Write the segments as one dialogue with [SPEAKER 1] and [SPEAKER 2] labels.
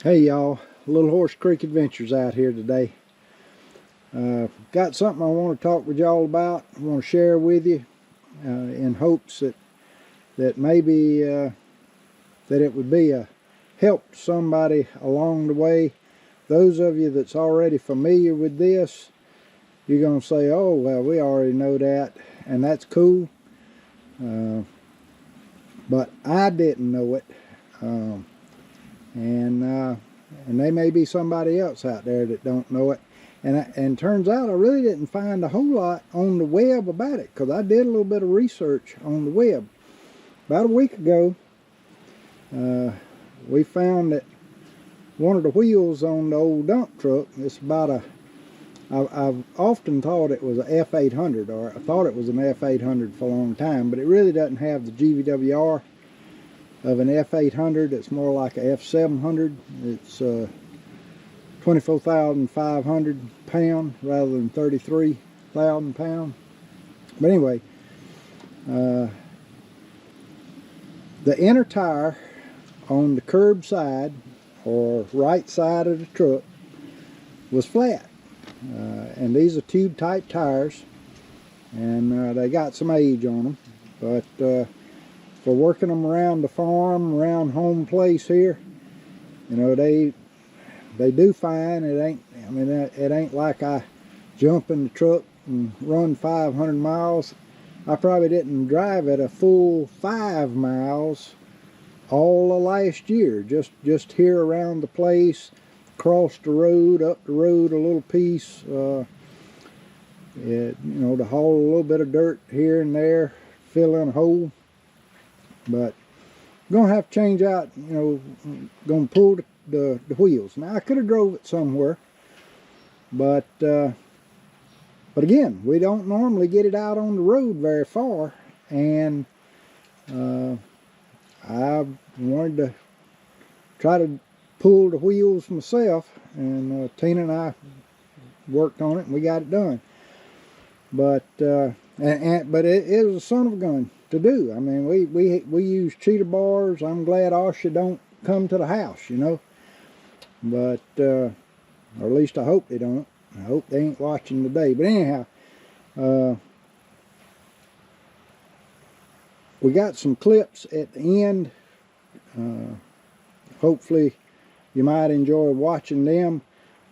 [SPEAKER 1] Hey y'all, Little Horse Creek Adventures out here today. Got something I want to talk with y'all about. I want to share with you in hopes that maybe that it would be a help to somebody along the way. Those of you that's already familiar with this, you're going to say, oh well, we already know that, and that's cool. But I didn't know it. And there may be somebody else out there that don't know it. And turns out I really didn't find a whole lot on the web about it, because I did a little bit of research on the web. About a week ago, we found that one of the wheels on the old dump truck, it's about I've often thought it was a F-800, or I thought it was an F-800 for a long time, but it really doesn't have the GVWR of an F-800. It's more like a F-700. It's 24,500 pound rather than 33,000 pound. But anyway, the inner tire on the curb side or right side of the truck was flat. And these are tube type tires, and they got some age on them, but for working them around the farm, around home place here, you know, they do fine. It ain't like I jump in the truck and run 500 miles. I probably didn't drive it a full 5 miles all of last year, just here around the place, across the road, up the road a little piece, to haul a little bit of dirt here and there, fill in a hole. But I'm gonna have to change out, gonna pull the wheels. Now I could have drove it somewhere, but again, we don't normally get it out on the road very far, and I wanted to try to pull the wheels myself, and Tina and I worked on it and we got it done. But but it was a son of a gun to do. I mean, we use cheetah bars. I'm glad Asha don't come to the house, but or at least I hope they don't. I hope they ain't watching today. But anyhow, we got some clips at the end. Hopefully you might enjoy watching them,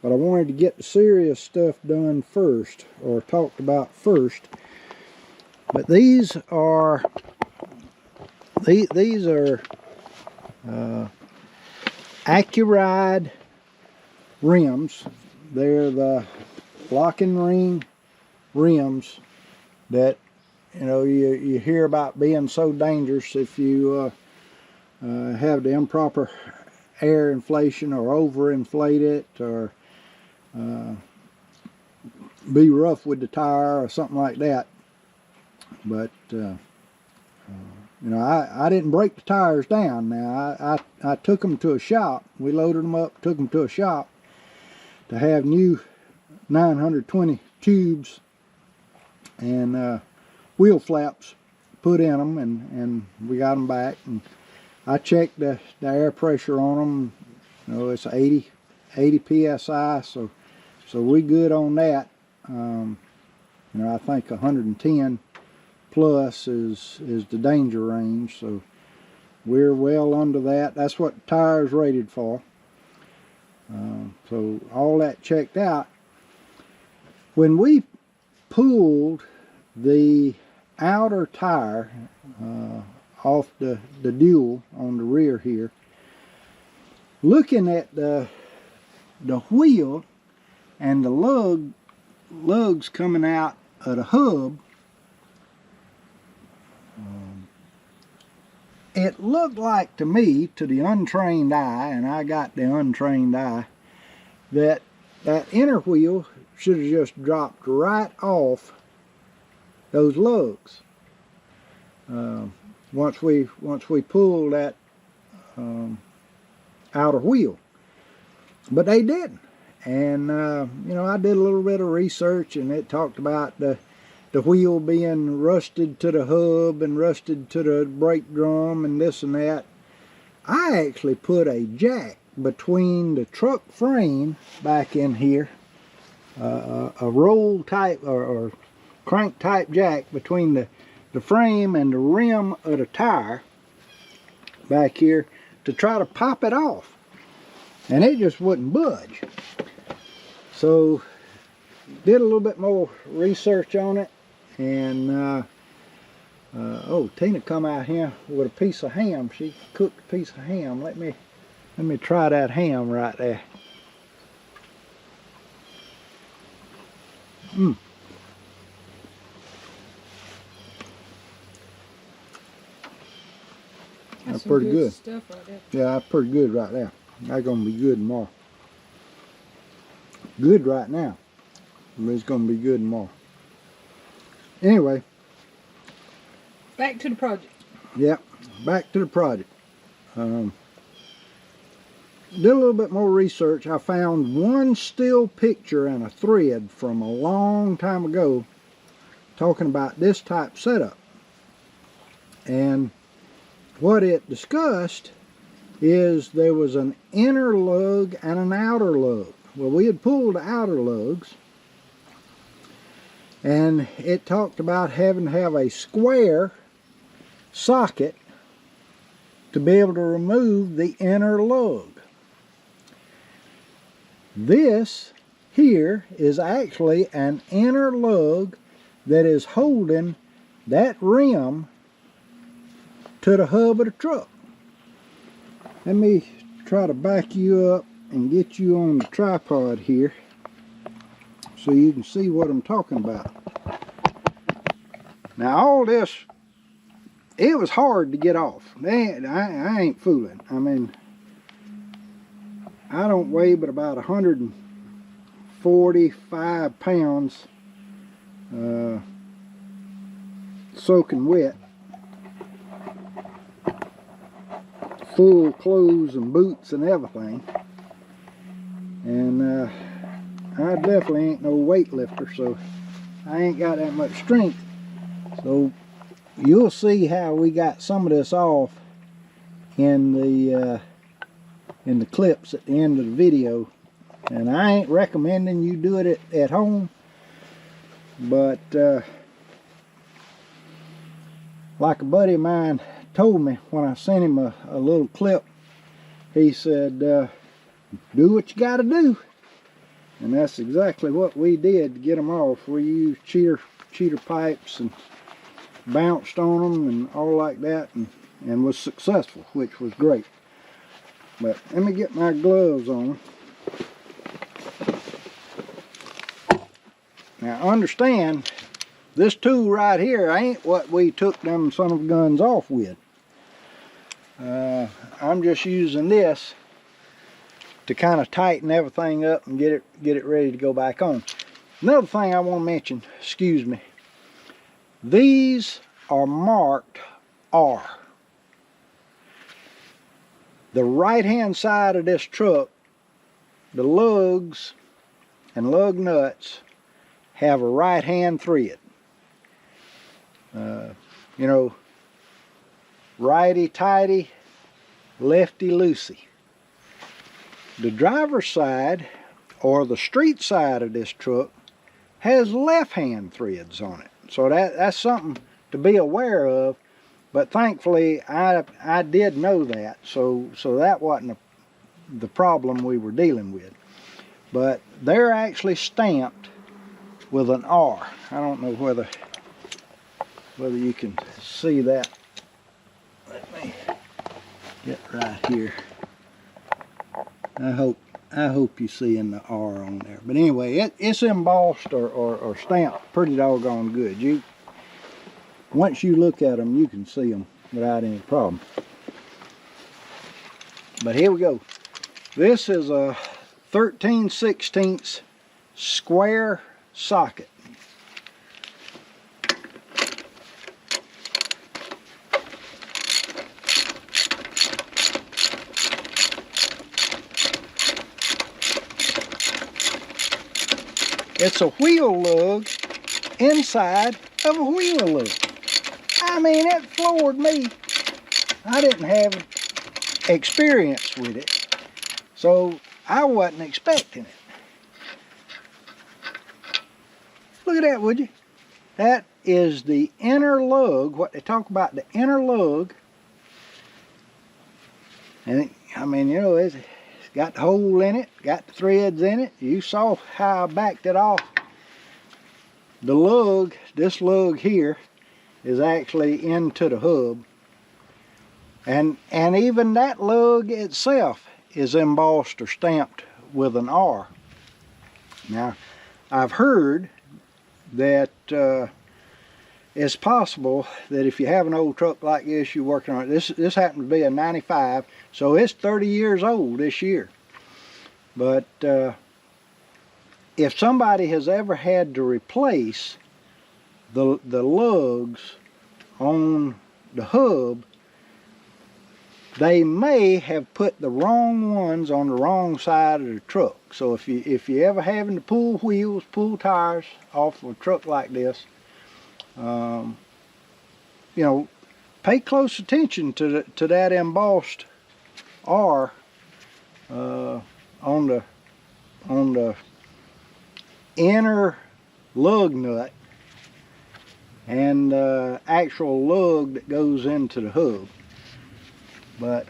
[SPEAKER 1] but I wanted to get the serious stuff done first, or talked about first. But these are Accuride rims. They're the lock and ring rims that you hear about being so dangerous if you have the improper air inflation, or overinflate it, or be rough with the tire or something like that. But I didn't break the tires down. Now I took them to a shop. We loaded them up, took them to a shop to have new 920 tubes and wheel flaps put in them, and we got them back. And I checked the air pressure on them. It's 80 psi, so we good on that. I think 110 plus is the danger range, so we're well under that. That's what the tire's rated for. So all that checked out. When we pulled the outer tire off the dual on the rear here, looking at the wheel and the lugs coming out of the hub, it looked like to me, to the untrained eye, and I got the untrained eye, that inner wheel should have just dropped right off those lugs once we pulled that outer wheel. But they didn't. And I did a little bit of research, and it talked about the wheel being rusted to the hub and rusted to the brake drum and this and that. I actually put a jack between the truck frame back in here, a roll type or crank type jack between the frame and the rim of the tire back here to try to pop it off, and it just wouldn't budge. So did a little bit more research on it, and oh, Tina come out here with a piece of ham. She cooked a piece of ham. Let me try that ham right there. That's pretty good stuff right there. Yeah, that's pretty good right there. That's gonna be good tomorrow. Good right now, but it's gonna be good tomorrow. Anyway,
[SPEAKER 2] back to the project.
[SPEAKER 1] Yep, back to the project. Did a little bit more research. I found one still picture and a thread from a long time ago talking about this type setup. And what it discussed is there was an inner lug and an outer lug. Well, we had pulled the outer lugs, and it talked about having to have a square socket to be able to remove the inner lug. This here is actually an inner lug that is holding that rim to the hub of the truck. Let me try to back you up and get you on the tripod here so you can see what I'm talking about. Now all this, it was hard to get off. I ain't fooling. I mean, I don't weigh but about 145 pounds soaking wet, full clothes and boots and everything, and I definitely ain't no weightlifter, so I ain't got that much strength. So you'll see how we got some of this off in the clips at the end of the video, and I ain't recommending you do it at home, but like a buddy of mine told me when I sent him a little clip, he said, do what you got to do. And that's exactly what we did to get them off. We used cheater pipes and bounced on them and all like that, and was successful, which was great. But let me get my gloves on. Now understand, this tool right here ain't what we took them son of guns off with. I'm just using this to kind of tighten everything up and get it ready to go back on. Another thing I want to mention, excuse me, these are marked R. The right hand side of this truck, the lugs and lug nuts have a right hand thread. You know, righty tighty, lefty loosey. The driver's side, or the street side of this truck, has left hand threads on it. So that's something to be aware of. But thankfully I did know that, so that wasn't the problem we were dealing with. But they're actually stamped with an R. I don't know whether you can see that. Let me get right here. I hope you seeing the R on there. But anyway, it's embossed or stamped pretty doggone good. Once you look at them, you can see them without any problem. But here we go. This is a 13/16 square socket. It's a wheel lug inside of a wheel lug. I mean, it floored me. I didn't have experience with it, So I wasn't expecting it. Look at that, would you? That is the inner lug, what they talk about, the inner lug. And I mean, you know, it's got the hole in it, got the threads in it. You saw how I backed it off. The lug, this lug here, is actually into the hub. And even that lug itself is embossed or stamped with an R. Now, I've heard that it's possible that if you have an old truck like this, you're working on it. This happens to be a 95, so it's 30 years old this year. But if somebody has ever had to replace the lugs on the hub, they may have put the wrong ones on the wrong side of the truck. So if you ever having to pull wheels, pull tires off of a truck like this, you know, pay close attention to that embossed R on the inner lug nut and the actual lug that goes into the hub. But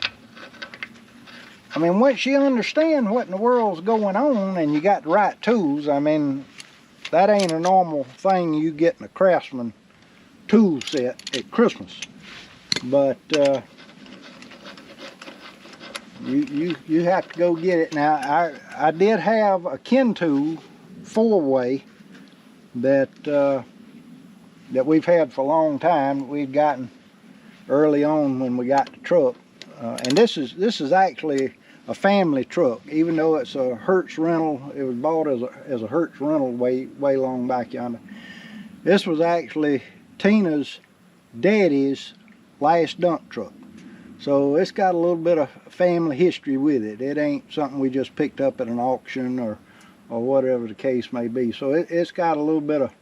[SPEAKER 1] I mean, once you understand what in the world's going on and you got the right tools, I mean, that ain't a normal thing you get in a Craftsman tool set at Christmas. But you have to go get it. Now, I did have a Ken tool 4-way that we've had for a long time. We'd gotten early on when we got the truck. And this is actually a family truck, even though it's a Hertz rental. It was bought as a Hertz rental way long back yonder. This was actually Tina's daddy's last dump truck, so it's got a little bit of family history with it. It ain't something we just picked up at an auction or whatever the case may be. So it's got a little bit of,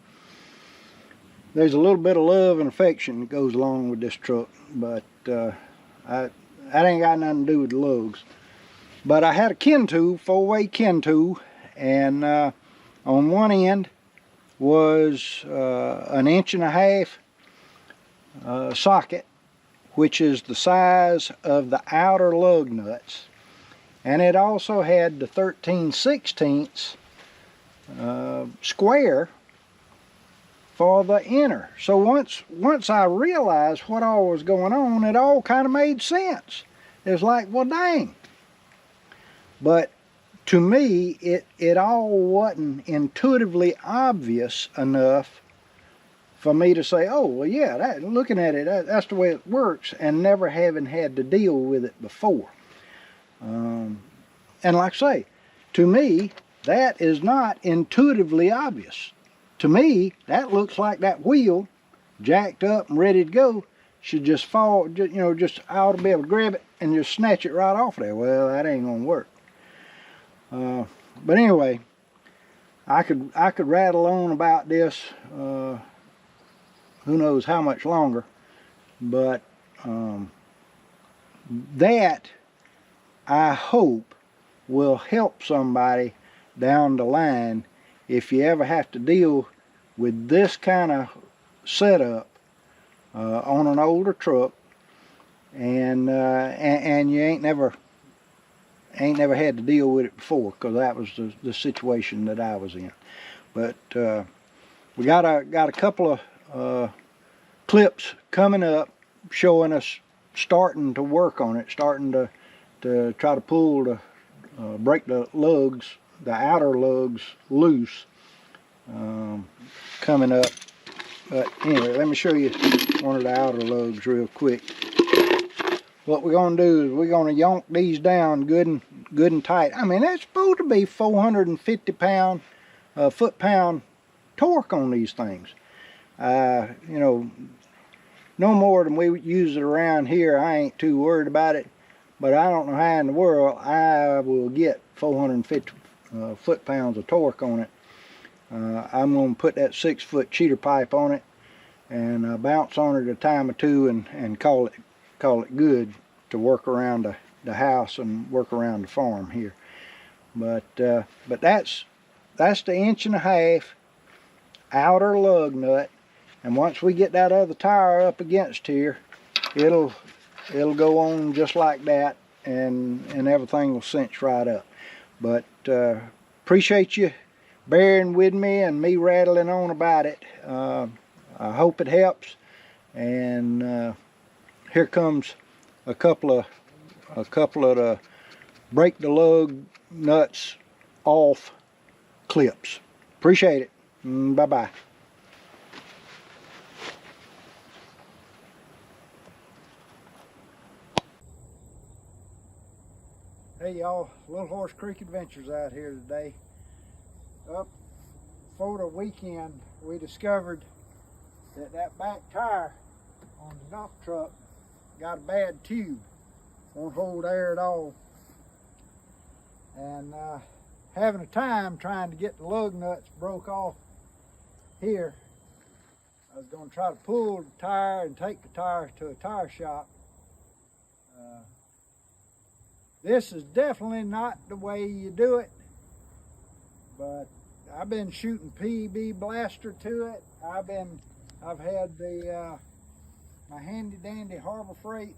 [SPEAKER 1] there's a little bit of love and affection that goes along with this truck, but that ain't got nothing to do with the lugs. But I had a Ken tool, 4-way Ken tool, and on one end was an 1.5 inch socket, which is the size of the outer lug nuts, and it also had the 13/16 square for the inner. So once I realized what all was going on, it all kind of made sense. It's like, well, dang. But to me, it all wasn't intuitively obvious enough for me to say, oh, well, yeah, looking at it, that's the way it works, and never having had to deal with it before. And like I say, to me, that is not intuitively obvious. To me, that looks like that wheel, jacked up and ready to go, should just fall, you know, just I ought to be able to grab it and just snatch it right off there. Well, that ain't gonna work. But anyway, I could rattle on about this who knows how much longer, but that I hope will help somebody down the line if you ever have to deal with this kind of setup on an older truck, and you ain't never had to deal with it before, because that was the situation that I was in. But we got a couple of clips coming up showing us starting to work on it, starting to try to pull the break the lugs, the outer lugs loose, coming up. But anyway, let me show you one of the outer lugs real quick. What we're going to do is we're going to yonk these down good and tight. I mean, that's supposed to be 450 foot-pound torque on these things. You know, no more than we use it around here. I ain't too worried about it, but I don't know how in the world I will get 450 foot-pounds of torque on it. I'm going to put that 6-foot cheater pipe on it and bounce on it a time or two and call it good to work around the house and work around the farm here. But that's the 1.5" outer lug nut, and once we get that other tire up against here, it'll go on just like that, and everything will cinch right up. But appreciate you bearing with me and me rattling on about it. I hope it helps. And here comes a couple of the break the lug nuts off clips. Appreciate it. Bye-bye. Hey y'all, Little Horse Creek Adventures out here today. Up for the weekend, we discovered that back tire on the dump truck got a bad tube. Won't hold air at all. And having a time trying to get the lug nuts broke off here. I was going to try to pull the tire and take the tire to a tire shop. This is definitely not the way you do it, but I've been shooting PB blaster to it. I've had the my handy dandy Harbor Freight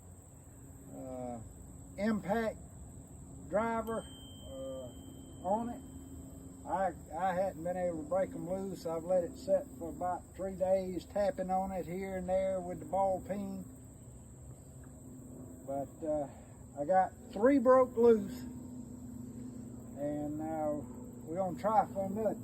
[SPEAKER 1] impact driver on it. I hadn't been able to break them loose. I've let it set for about 3 days, tapping on it here and there with the ball peen. But I got 3 broke loose, and now we're gonna try for another.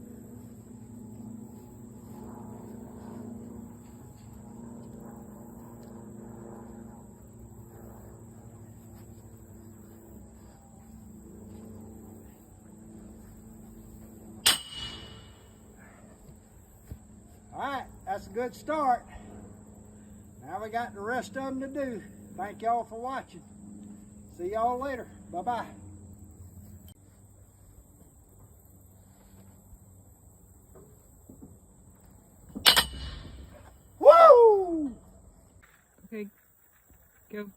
[SPEAKER 1] All right, that's a good start. Now we got the rest of them to do. Thank y'all for watching. See y'all later. Bye-bye. Woo!
[SPEAKER 2] Okay, go.